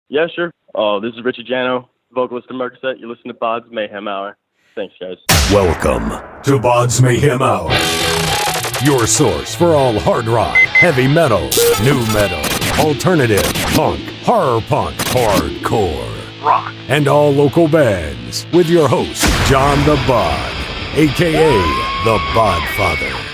Yeah, sure. Oh, this is Richie Jano, vocalist of Murkocet. You listen to BODS Mayhem Hour. Thanks, guys. Welcome to BODS Mayhem Hour, your source for all hard rock, heavy metal, new metal, alternative, punk, horror punk, hardcore, rock, and all local bands, with your host, John the Bod, a.k.a. the Bodfather.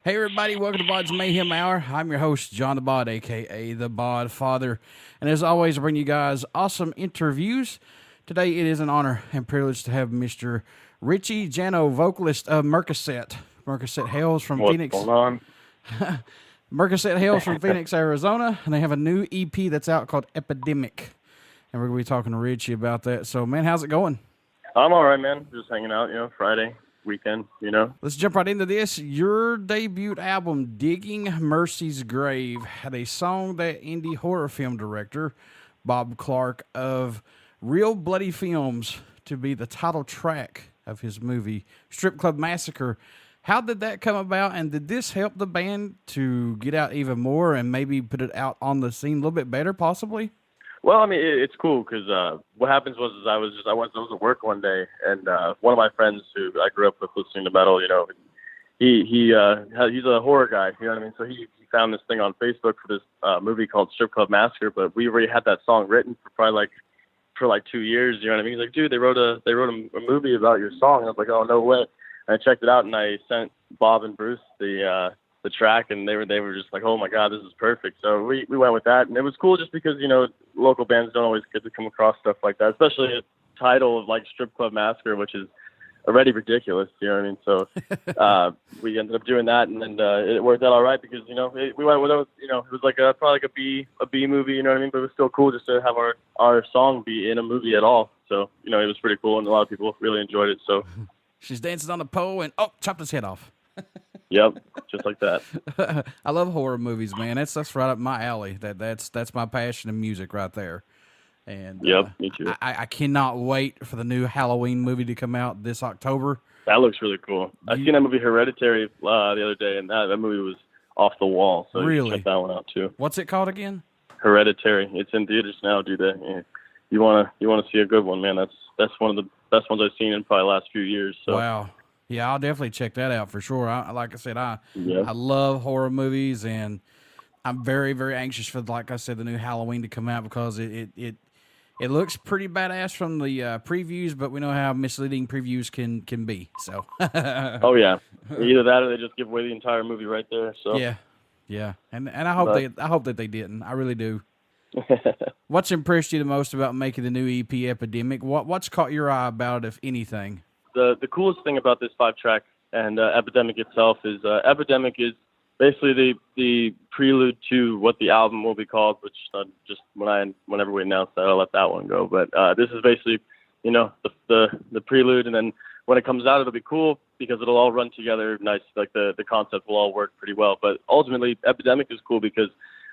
Hey everybody, welcome to BODS Mayhem Hour. I'm your host, John the Bod, a.k.a. the Bodfather. And as always, I bring you guys awesome interviews. Today it is an honor and privilege to have Mr. Richie Jano, vocalist of Murkocet. Murkocet hails from Phoenix. What's going on? Murkocet hails from Phoenix, Arizona, and they have a new EP that's out called Epidemic. And we're going to be talking to Richie about that. So, man, how's it going? I'm all right, man. Just hanging out, Friday, weekend, Let's jump right into this. Your debut album, Digging Mercy's Grave, had a song that indie horror film director Bob Clark of Real Bloody Films to be the title track of his movie Strip Club Massacre. How did that come about, and did this help the band to get out even more and maybe put it out on the scene a little bit better, possibly? Well, I mean, it's cool because what happens was I was at work one day, and one of my friends who I grew up with listening to metal, he's a horror guy, you know what I mean? So he found this thing on Facebook for this movie called Strip Club Massacre, but we already had that song written for 2 years, you know what I mean? He's like, dude, they wrote a movie about your song. And I was like, oh, no way. And I checked it out, and I sent Bob and Bruce the track, and they were just like, oh my God, this is perfect. So we went with that, and it was cool just because local bands don't always get to come across stuff like that, especially a title of like Strip Club Massacre, which is already ridiculous, you know what I mean? So we ended up doing that, and then it worked out all right because we went with it was like probably like a B movie, you know what I mean? But it was still cool just to have our song be in a movie at all. So it was pretty cool, and a lot of people really enjoyed it. So she's dancing on the pole and chopped his head off. Yep, just like that. I love horror movies, man. That's right up my alley. That's my passion in music right there. And yep, me too. I cannot wait for the new Halloween movie to come out this October. That looks really cool. I seen that movie Hereditary the other day, and that movie was off the wall. So really? You check that one out too. What's it called again? Hereditary. It's in theaters now, dude. You wanna see a good one, man. That's one of the best ones I've seen in probably the last few years. So. Wow. Yeah, I'll definitely check that out for sure. Like I said, I love horror movies, and I'm very, very anxious for, like I said, the new Halloween to come out because it looks pretty badass from the previews, but we know how misleading previews can be. So. Oh yeah, either that or they just give away the entire movie right there. So. Yeah, and I hope that they didn't. I really do. What's impressed you the most about making the new EP Epidemic? What's caught your eye about it, if anything? The coolest thing about this 5-track and Epidemic itself is Epidemic is basically the prelude to what the album will be called, which just whenever we announce that, I'll let that one go. But this is basically, the prelude, and then when it comes out, it'll be cool because it'll all run together nice. Like the concept will all work pretty well. But ultimately, Epidemic is cool because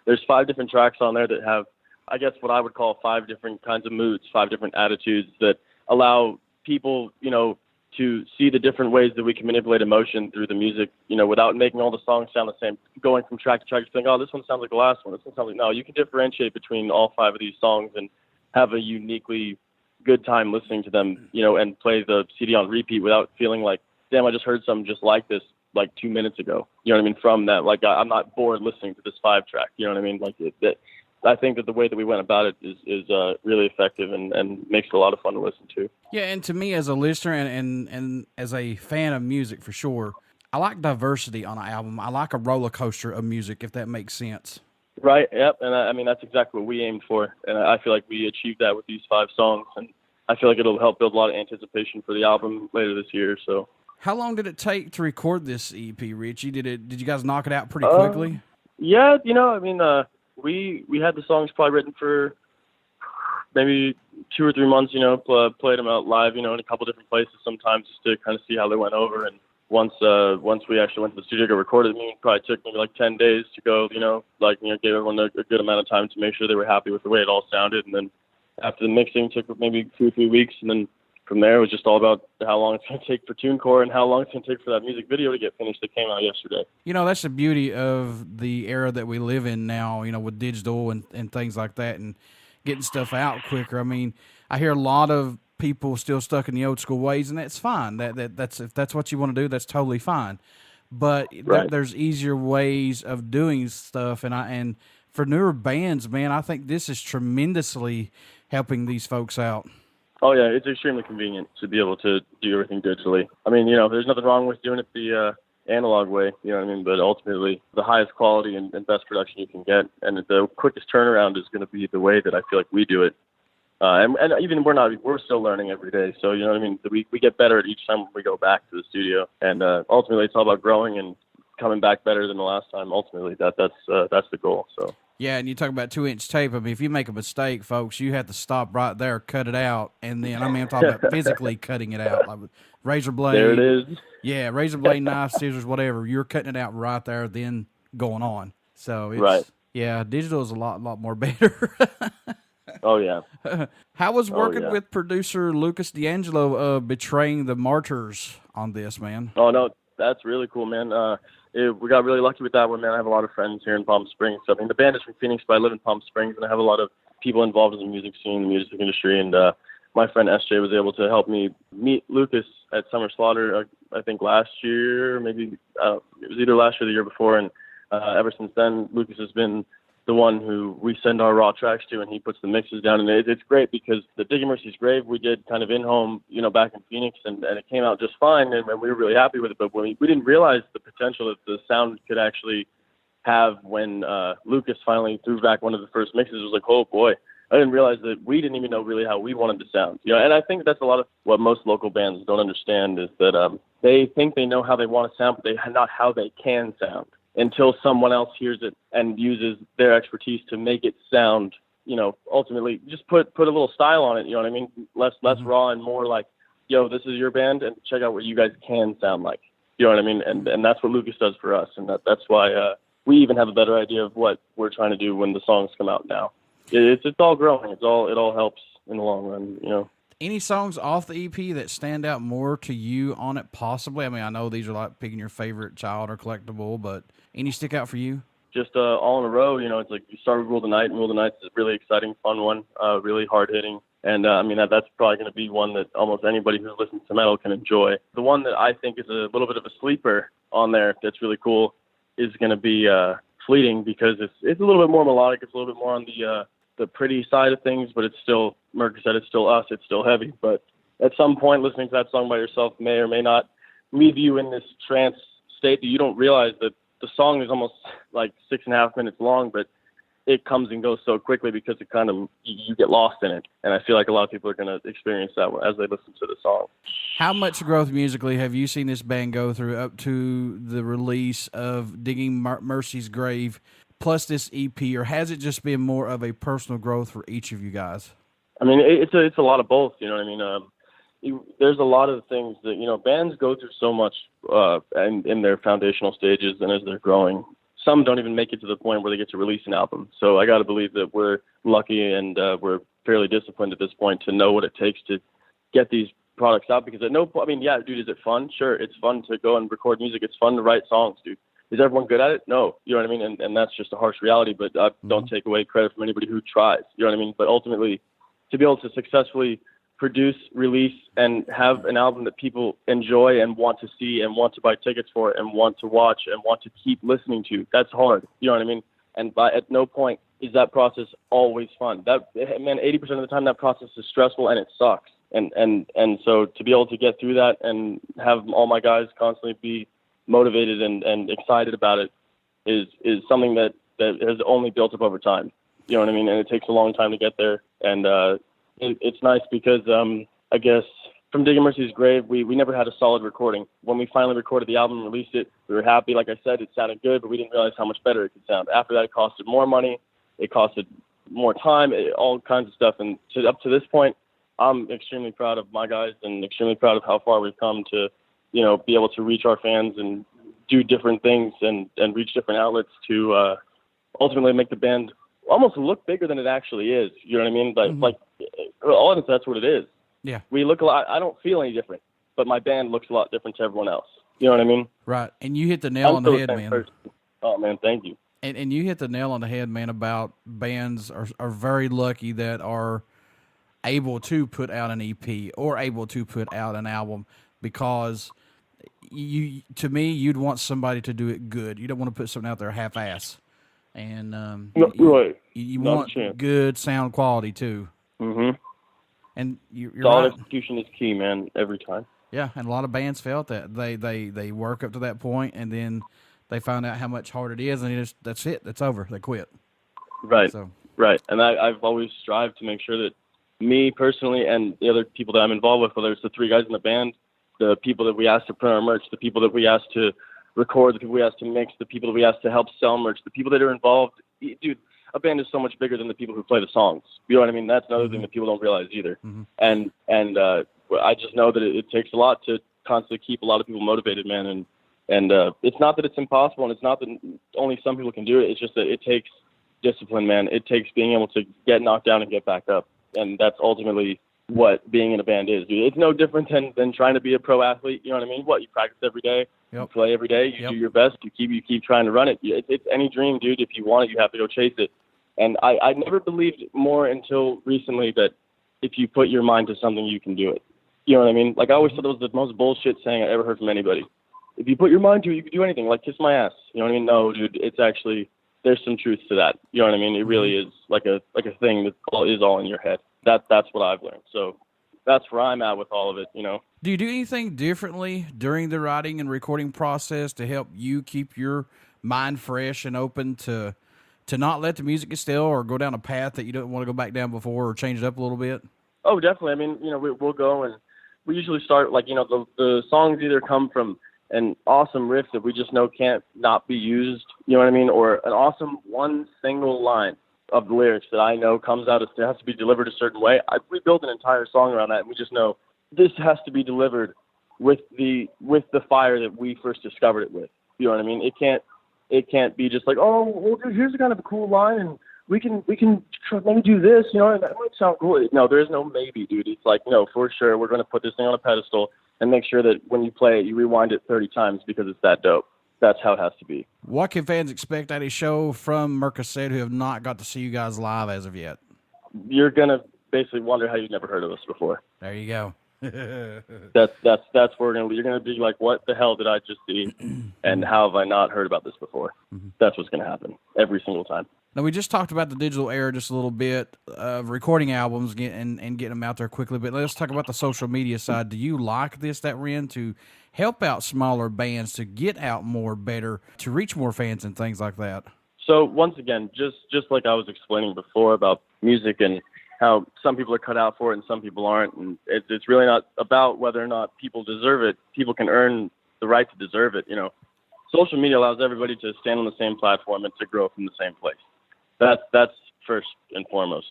there's 5 different tracks on there that have, I guess, what I would call 5 different kinds of moods, 5 different attitudes that allow people, to see the different ways that we can manipulate emotion through the music, without making all the songs sound the same, going from track to track, think, oh, this one sounds like the last one. This one sounds like, no, you can differentiate between all 5 of these songs and have a uniquely good time listening to them, and play the CD on repeat without feeling like, damn, I just heard something just like this, 2 minutes ago. You know what I mean? From that, I'm not bored listening to this 5-track. You know what I mean? I think that the way that we went about it is really effective and makes it a lot of fun to listen to. Yeah, and to me as a listener and as a fan of music for sure, I like diversity on an album. I like a roller coaster of music, if that makes sense. Right, yep, and I mean, that's exactly what we aimed for, and I feel like we achieved that with these 5 songs, and I feel like it'll help build a lot of anticipation for the album later this year, so. How long did it take to record this EP, Richie? Did you guys knock it out pretty quickly? Yeah, we had the songs probably written for maybe 2 or 3 months, played them out live, in a couple different places sometimes just to kind of see how they went over. And once we actually went to the studio to record it, it probably took maybe 10 days to go, gave everyone a good amount of time to make sure they were happy with the way it all sounded. And then after the mixing took maybe 2 or 3 weeks, and then from there, it was just all about how long it's going to take for TuneCore and how long it's going to take for that music video to get finished that came out yesterday. That's the beauty of the era that we live in now, with digital and things like that and getting stuff out quicker. I mean, I hear a lot of people still stuck in the old school ways, and that's fine. That's if that's what you want to do, that's totally fine. But right. There's easier ways of doing stuff, and for newer bands, man, I think this is tremendously helping these folks out. Oh, yeah, it's extremely convenient to be able to do everything digitally. I mean, there's nothing wrong with doing it the analog way, you know what I mean? But ultimately, the highest quality and best production you can get, and the quickest turnaround is going to be the way that I feel like we do it. And even we're still learning every day. So, you know what I mean? We get better at each time we go back to the studio. And ultimately, it's all about growing and coming back better than the last time. Ultimately, that's the goal. So. Yeah, and you talk about 2-inch tape. I mean, if you make a mistake, folks, you have to stop right there, cut it out, and then I'm talking about physically cutting it out, like with razor blade. There it is. Yeah, razor blade, knife, scissors, whatever. You're cutting it out right there, then going on. So it's, right. Yeah, digital is a lot more better. Oh yeah. How was working with producer Lucas D'Angelo betraying the Martyrs on this, man? Oh no, that's really cool, man. We got really lucky with that one, man. I have a lot of friends here in Palm Springs. So, I mean, the band is from Phoenix, but I live in Palm Springs, and I have a lot of people involved in the music scene, the music industry. And my friend SJ was able to help me meet Lucas at Summer Slaughter, I think last year, maybe it was either last year or the year before. And ever since then, Lucas has been the one who we send our raw tracks to, and he puts the mixes down. And it's great because the Digging Mercy's Grave we did kind of in-home, back in Phoenix, and it came out just fine, and we were really happy with it. But when we didn't realize the potential that the sound could actually have when Lucas finally threw back one of the first mixes. It was like, oh, boy. I didn't realize that we didn't even know really how we wanted to sound. And I think that's a lot of what most local bands don't understand is that they think they know how they want to sound, but they not how they can sound. Until someone else hears it and uses their expertise to make it sound, ultimately just put a little style on it, you know what I mean? Less raw and more like, yo, this is your band and check out what you guys can sound like. You know what I mean? And that's what Lucas does for us. And that's why we even have a better idea of what we're trying to do when the songs come out now. It's all growing. It all helps in the long run, Any songs off the EP that stand out more to you on it, possibly? I mean, I know these are like picking your favorite child or collectible, but any stick out for you? Just all in a row, it's like you start with Rule the Night, and Rule the Night's a really exciting, fun one, really hard-hitting. And, that's probably going to be one that almost anybody who listens to metal can enjoy. The one that I think is a little bit of a sleeper on there that's really cool is going to be Fleeting, because it's a little bit more melodic. It's a little bit more on the pretty side of things, but it's still, Murkocet, it's still us, it's still heavy. But at some point, listening to that song by yourself may or may not leave you in this trance state that you don't realize that the song is almost like 6.5 minutes long, but it comes and goes so quickly because it kind of, you get lost in it. And I feel like a lot of people are going to experience that as they listen to the song. How much growth musically have you seen this band go through up to the release of Digging Mercy's Grave plus this EP, or has it just been more of a personal growth for each of you guys? I mean, it's a lot of both, you know what I mean? There's a lot of things that, bands go through so much in their foundational stages and as they're growing. Some don't even make it to the point where they get to release an album. So I got to believe that we're lucky and we're fairly disciplined at this point to know what it takes to get these products out. Because yeah, dude, is it fun? Sure, it's fun to go and record music. It's fun to write songs, dude. Is everyone good at it? No. You know what I mean? And that's just a harsh reality, but don't take away credit from anybody who tries. You know what I mean? But ultimately, to be able to successfully produce, release, and have an album that people enjoy and want to see and want to buy tickets for and want to watch and want to keep listening to, that's hard. You know what I mean? And at no point is that process always fun. 80% of the time that process is stressful and it sucks. And so to be able to get through that and have all my guys constantly be motivated and excited about it is something that has only built up over time. You know what I mean? And it takes a long time to get there. And it's nice because I guess from Digging Mercy's Grave, we never had a solid recording. When we finally recorded the album and released it, we were happy. Like I said, it sounded good, but we didn't realize how much better it could sound. After that, it costed more money. It costed more time, all kinds of stuff. And up to this point, I'm extremely proud of my guys and extremely proud of how far we've come to, be able to reach our fans and do different things and reach different outlets to ultimately make the band almost look bigger than it actually is. You know what I mean? But like, all of it, that's what it is. Yeah. We look a lot. I don't feel any different, but my band looks a lot different to everyone else. You know what I mean? Right. And you hit the nail on the head, man. Person. Oh, man, thank you. And you hit the nail on the head, man, about bands are very lucky that are able to put out an EP or able to put out an album, because to me, you'd want somebody to do it good. You don't want to put something out there half-ass. And you want good sound quality too. Mm-hmm. And you're solid right. Execution is key, man, every time. Yeah, and a lot of bands felt that. They work up to that point, and then they find out how much harder it is, and that's it. That's over. They quit. Right. So. Right. And I've always strived to make sure that me personally and the other people that I'm involved with, whether it's the 3 guys in the band, the people that we asked to print our merch, the people that we asked to record, the people we asked to mix, the people that we asked to help sell merch, the people that are involved. Dude, a band is so much bigger than the people who play the songs. You know what I mean? That's another thing that people don't realize either. Mm-hmm. And I just know that it takes a lot to constantly keep a lot of people motivated, man. And it's not that it's impossible, and it's not that only some people can do it. It's just that it takes discipline, man. It takes being able to get knocked down and get back up. And that's ultimately what being in a band is, dude. It's no different than trying to be a pro athlete. You know what I mean? You practice every day, you play every day, you do your best, you keep trying to run it. It's any dream, dude. If you want it, you have to go chase it. And I never believed more until recently that if you put your mind to something, you can do it. You know what I mean? Like, I always thought that was the most bullshit saying I ever heard from anybody. If you put your mind to it, you can do anything. Like, kiss my ass. You know what I mean? No, dude. It's actually, there's some truth to that. You know what I mean? It really is like a thing that is all in your head. That's what I've learned. So that's where I'm at with all of it, you know. Do you do anything differently during the writing and recording process to help you keep your mind fresh and open to not let the music get stale or go down a path that you don't want to go back down before, or change it up a little bit? Oh, definitely. I mean, you know, we'll go, and we usually start, like, you know, the songs either come from an awesome riff that we just know can't not be used, you know what I mean, or an awesome one single line of the lyrics that I know comes out, it has to be delivered a certain way. We build an entire song around that, and we just know this has to be delivered with the fire that we first discovered it with. You know what I mean? It can't be just like, oh, well, dude, here's a kind of a cool line, and we can maybe do this, you know, and that might sound cool. No, there is no maybe, dude. It's like, no, for sure, we're going to put this thing on a pedestal and make sure that when you play it, you rewind it 30 times because it's that dope. That's how it has to be. What can fans expect at a show from Murkocet who have not got to see you guys live as of yet? You're going to basically wonder how you've never heard of us before. There you go. That's where you're going to be like, what the hell did I just see? And how have I not heard about this before? Mm-hmm. That's what's going to happen every single time. Now, we just talked about the digital era just a little bit of recording albums and getting them out there quickly, but let's talk about the social media side. Do you like this that we're in to help out smaller bands to get out more better, to reach more fans and things like that? So once again, just like I was explaining before about music and how some people are cut out for it and some people aren't, and it's really not about whether or not people deserve it. People can earn the right to deserve it, you know. Social media allows everybody to stand on the same platform and to grow from the same place. That's first and foremost.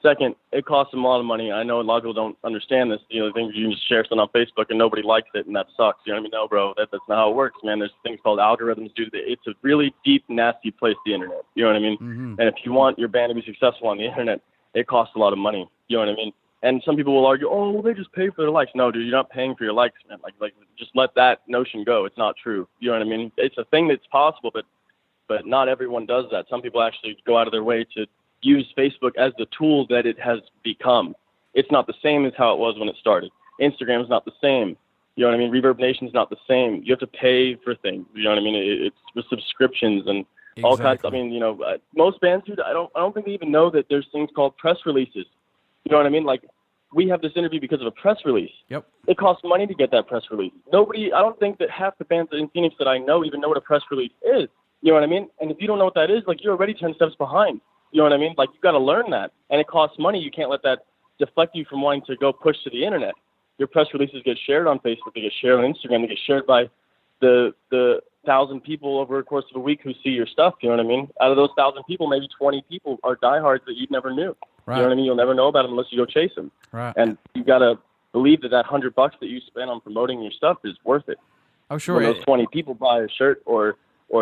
Second, it costs them a lot of money. I know a lot of people don't understand this. You know, things you can just share something on Facebook and nobody likes it, and that sucks. You know what I mean? No, bro, that's not how it works, man. There's things called algorithms, dude. It's a really deep, nasty place, the internet. You know what I mean? Mm-hmm. And if you want your band to be successful on the internet, it costs a lot of money. You know what I mean? And some people will argue, oh, well, they just pay for their likes. No, dude, you're not paying for your likes, man. Like, just let that notion go. It's not true. You know what I mean? It's a thing that's possible, but not everyone does that. Some people actually go out of their way to use Facebook as the tool that it has become. It's not the same as how it was when it started. Instagram is not the same. You know what I mean? Reverb Nation's not the same. You have to pay for things. You know what I mean? It's with subscriptions and all kinds. I mean, you know, most bands, dude, I don't think they even know that there's things called press releases. You know what I mean? Like, we have this interview because of a press release. Yep. It costs money to get that press release. I don't think that half the bands in Phoenix that I know even know what a press release is. You know what I mean? And if you don't know what that is, like, you're already 10 steps behind. You know what I mean? Like, you've got to learn that. And it costs money. You can't let that deflect you from wanting to go push to the internet. Your press releases get shared on Facebook. They get shared on Instagram. They get shared by the 1,000 people over the course of a week who see your stuff. You know what I mean? Out of those 1,000 people, maybe 20 people are diehards that you never knew. Right. You know what I mean? You'll never know about them unless you go chase them. Right. And you got to believe that $100 that you spend on promoting your stuff is worth it. Oh, sure. When those 20 people buy a shirt or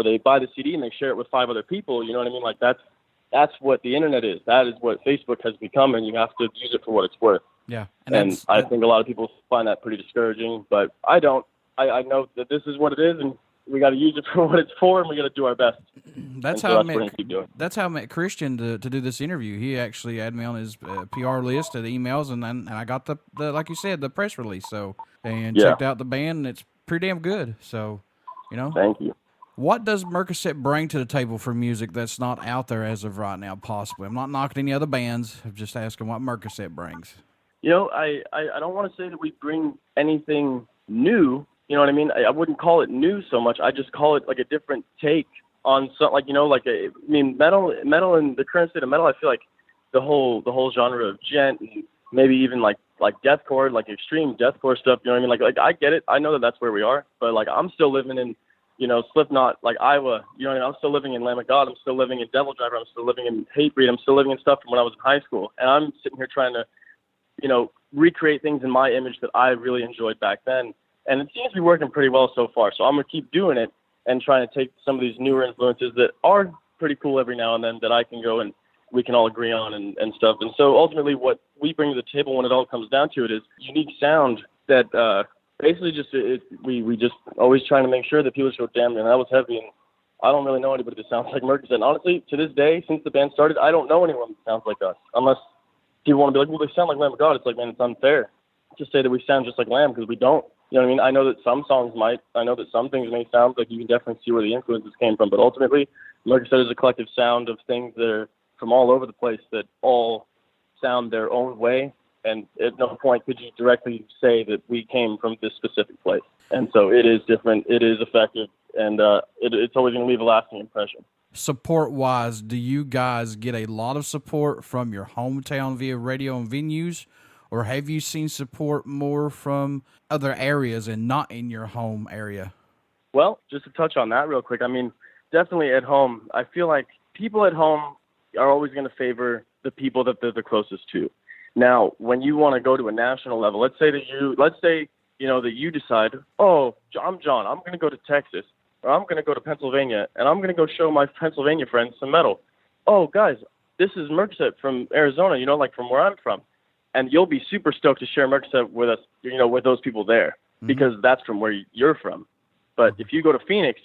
they buy the CD and they share it with 5 other people, you know what I mean? Like, that's what the internet is. That is what Facebook has become, and you have to use it for what it's worth. Yeah. And I think a lot of people find that pretty discouraging, but I don't. I know that this is what it is, and we got to use it for what it's for, and we got to do our best. That's how I met Christian to do this interview. He actually added me on his PR list of emails, and I got the like you said, the press release. So checked out the band, and it's pretty damn good. So, Thank you. What does Murkocet bring to the table for music that's not out there as of right now? Possibly, I'm not knocking any other bands. I'm just asking what Murkocet brings. I don't want to say that we bring anything new. You know what I mean? I wouldn't call it new so much. I just call it like a different take on something, metal in the current state of metal. I feel like the whole genre of gent and maybe even like deathcore, like extreme deathcore stuff. You know what I mean? Like I get it. I know that that's where we are, but like I'm still living in, Slipknot, like Iowa. You know what I mean? I'm still living in Lamb of God. I'm still living in Devil Driver. I'm still living in Hatebreed. I'm still living in stuff from when I was in high school, and I'm sitting here trying to, recreate things in my image that I really enjoyed back then. And it seems to be working pretty well so far. So I'm going to keep doing it and trying to take some of these newer influences that are pretty cool every now and then that I can go and we can all agree on and stuff. And so ultimately what we bring to the table when it all comes down to it is unique sound that basically just we just always trying to make sure that people go, damn, man, that was heavy. And I don't really know anybody that sounds like Murkocet. And honestly, to this day, since the band started, I don't know anyone that sounds like us. Unless people want to be like, well, they sound like Lamb of God. It's like, man, it's unfair. Just say that we sound just like Lamb because we don't. You know what I mean? I know that some songs might. I know that some things may sound like you can definitely see where the influences came from. But ultimately, Murkocet is a collective sound of things that are from all over the place that all sound their own way. And at no point could you directly say that we came from this specific place. And so it is different. It is effective. And it's always going to leave a lasting impression. Support-wise, do you guys get a lot of support from your hometown via radio and venues? Or have you seen support more from other areas and not in your home area? Well, just to touch on that real quick, I mean, definitely at home, I feel like people at home are always going to favor the people that they're the closest to. Now, when you want to go to a national level, let's say that you decide, oh, I'm John, I'm going to go to Texas, or I'm going to go to Pennsylvania, and I'm going to go show my Pennsylvania friends some metal. Oh, guys, this is Murkocet from Arizona, like from where I'm from. And you'll be super stoked to share Murkocet with us, with those people there, because that's from where you're from. But if you go to Phoenix,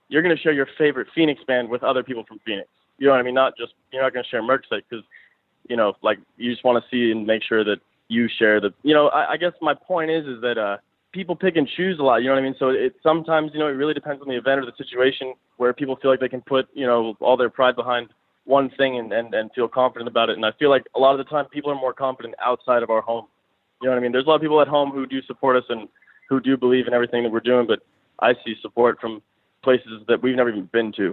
you're going to share your favorite Phoenix band with other people from Phoenix. You know what I mean? You're not going to share Murkocet because, you just want to see and make sure that you share the, I guess my point is that people pick and choose a lot, you know what I mean? So it sometimes, it really depends on the event or the situation where people feel like they can put, all their pride behind one thing and feel confident about it. And I feel like a lot of the time people are more confident outside of our home. You know what I mean? There's a lot of people at home who do support us and who do believe in everything that we're doing, but I see support from places that we've never even been to.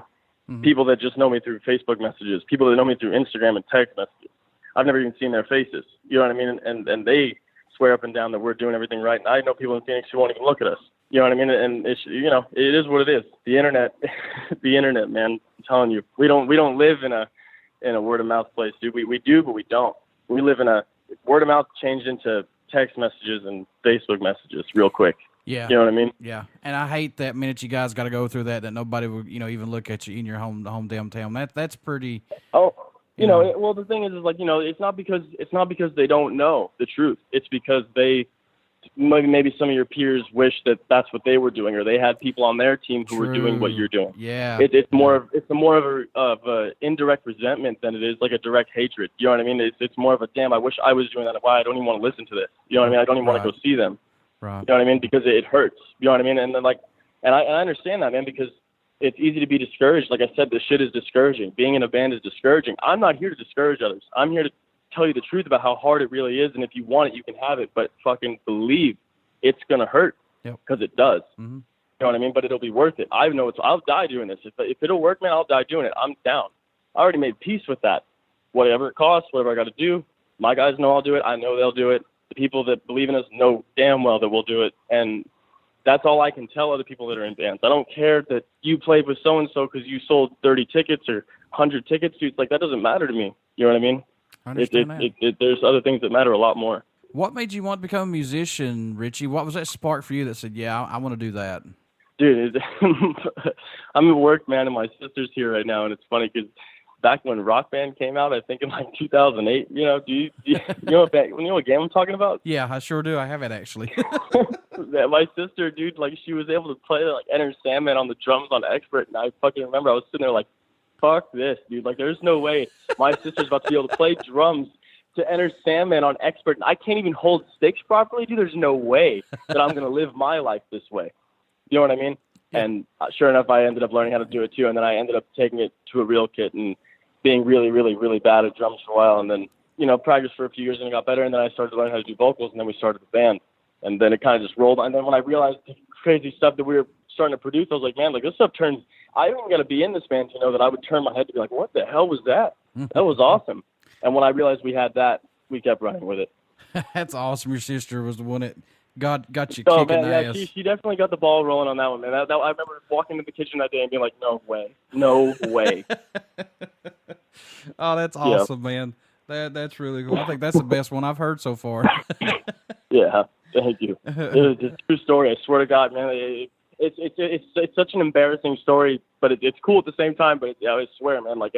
Mm-hmm. People that just know me through Facebook messages, people that know me through Instagram and text messages. I've never even seen their faces. You know what I mean? And they swear up and down that we're doing everything right. And I know people in Phoenix who won't even look at us. You know what I mean? And it's, it is what it is. The internet, man, I'm telling you, we don't live in a word of mouth place, dude. We do, but we don't. We live in a word of mouth changed into text messages and Facebook messages real quick. Yeah. You know what I mean? Yeah. And I hate that minute you guys got to go through that nobody would, even look at you in your home damn town. That's pretty. Oh, well, the thing is like, it's not because they don't know the truth. It's because maybe some of your peers wish that that's what they were doing, or they had people on their team who were doing what you're doing. Yeah. It's more of a indirect resentment than it is like a direct hatred. You know what I mean? It's more of a, damn, I wish I was doing that. Why I don't even want to listen to this. You know what I mean? I don't even want to go see them. Right. You know what I mean? Because it hurts. You know what I mean? And then and I understand that, man, because it's easy to be discouraged. Like I said, this shit is discouraging. Being in a band is discouraging. I'm not here to discourage others. I'm here to tell you the truth about how hard it really is. And if you want it, you can have it. But fucking believe it's going to hurt, because it does. Mm-hmm. You know what I mean? But it'll be worth it. I know I'll die doing this. If it'll work, man, I'll die doing it. I'm down. I already made peace with that. Whatever it costs, whatever I got to do, my guys know I'll do it. I know they'll do it. The people that believe in us know damn well that we'll do it. And that's all I can tell other people that are in bands. I don't care that you played with so-and-so because you sold 30 tickets or 100 tickets. Dude, it's like, that doesn't matter to me. You know what I mean? I understand that. There's other things that matter a lot more. What made you want to become a musician, Richie? What was that spark for you that said, yeah, I want to do that? Dude, I'm at work, man, and my sister's here right now, and it's funny because back when Rock Band came out, I think in like 2008. You know, you know what game I'm talking about? Yeah, I sure do. I have it actually. My sister, dude, like she was able to play like Enter Sandman on the drums on Expert, and I fucking remember I was sitting there like, fuck this, dude. Like, there's no way my sister's about to be able to play drums to Enter Sandman on Expert, and I can't even hold sticks properly, dude. There's no way that I'm gonna live my life this way. You know what I mean? Yeah. And sure enough, I ended up learning how to do it too, and then I ended up taking it to a real kit and being really, really, really bad at drums for a while, and then, you know, practiced for a few years and it got better, and then I started to learn how to do vocals, and then we started the band, and then it kind of just rolled. And then when I realized the crazy stuff that we were starting to produce, I was like, man, like this stuff turns. I didn't got to be in this band to know that I would turn my head to be like, what the hell was that? That was awesome. And when I realized we had that, we kept running with it. That's awesome. Your sister was the one that got you kicking ass. Yeah, she definitely got the ball rolling on that one, man. I remember walking into the kitchen that day and being like, no way. Oh, that's awesome, man. That's really cool. I think that's the best one I've heard so far. Yeah, thank you. It's a true story. I swear to God, man. It's such an embarrassing story, but it's cool at the same time. But I swear, man, like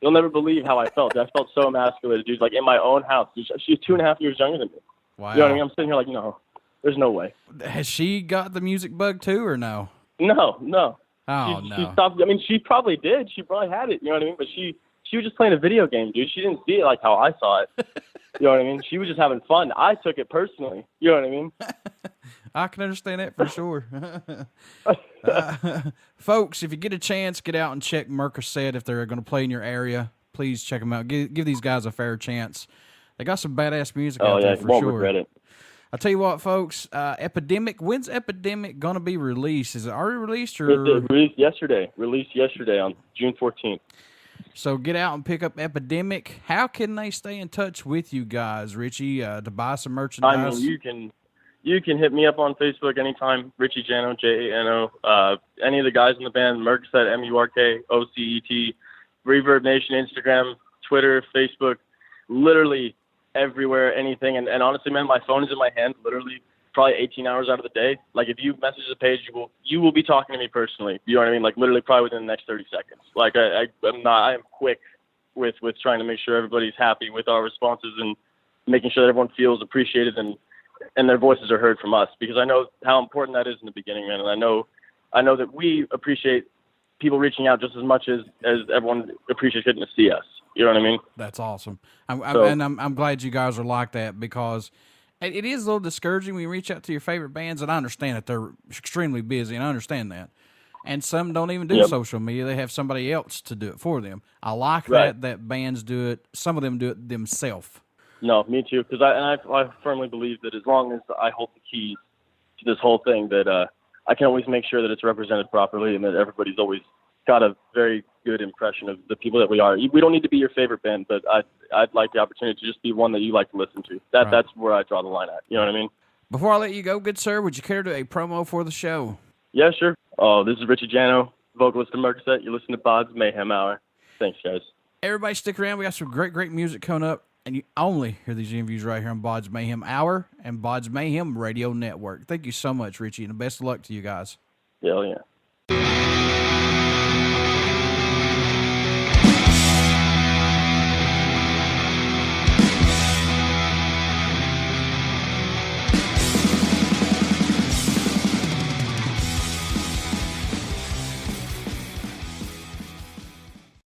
you'll never believe how I felt. I felt so emasculated, dude. Like in my own house. She's 2.5 years younger than me. Wow. You know what I mean? I'm sitting here like, no, there's no way. Has she got the music bug too, or no? No. Oh, She stopped. I mean, she probably did. She probably had it. You know what I mean? But she was just playing a video game, dude. She didn't see it like how I saw it. You know what I mean? She was just having fun. I took it personally. You know what I mean? I can understand that for sure. Folks, if you get a chance, get out and check Murkocet if they're going to play in your area. Please check them out. Give these guys a fair chance. They got some badass music out there for won't sure. Regret it. I'll tell you what, folks. Epidemic. When's Epidemic going to be released? Is it already released? Or? It released yesterday. Released yesterday on June 14th. So get out and pick up Epidemic. How can they stay in touch with you guys, Richie, to buy some merchandise? I mean, you can hit me up on Facebook anytime. Richie Jano, Jano. Any of the guys in the band, Murkocet, Murkocet, Reverb Nation, Instagram, Twitter, Facebook, literally everywhere, anything. And honestly, man, my phone is in my hand literally probably 18 hours out of the day. Like, if you message the page, you will be talking to me personally. You know what I mean? Like, literally probably within the next 30 seconds. Like, I am quick with trying to make sure everybody's happy with our responses and making sure that everyone feels appreciated and their voices are heard from us, because I know how important that is in the beginning, man. And I know that we appreciate people reaching out just as much as everyone appreciates getting to see us. You know what I mean? That's awesome. I'm glad you guys are like that, because it is a little discouraging when you reach out to your favorite bands, and I understand that they're extremely busy, and I understand that. And some don't even do social media. They have somebody else to do it for them. I like that bands do it. Some of them do it themselves. No, me too, because I firmly believe that as long as I hold the keys to this whole thing, that I can always make sure that it's represented properly and that everybody's always got a very good impression of the people that we are. We don't need to be your favorite band, but I'd like the opportunity to just be one that you like to listen to. That's where I draw the line at. You know what I mean? Before I let you go, good sir, would you care to do a promo for the show? Yeah, sure. Oh, this is Richie Jano, vocalist of Murkocet. You're listening to BODS Mayhem Hour. Thanks, guys. Everybody stick around. We got some great music coming up, and you only hear these interviews right here on BODS Mayhem Hour and BODS Mayhem Radio Network. Thank you so much, Richie, and the best of luck to you guys. Hell yeah.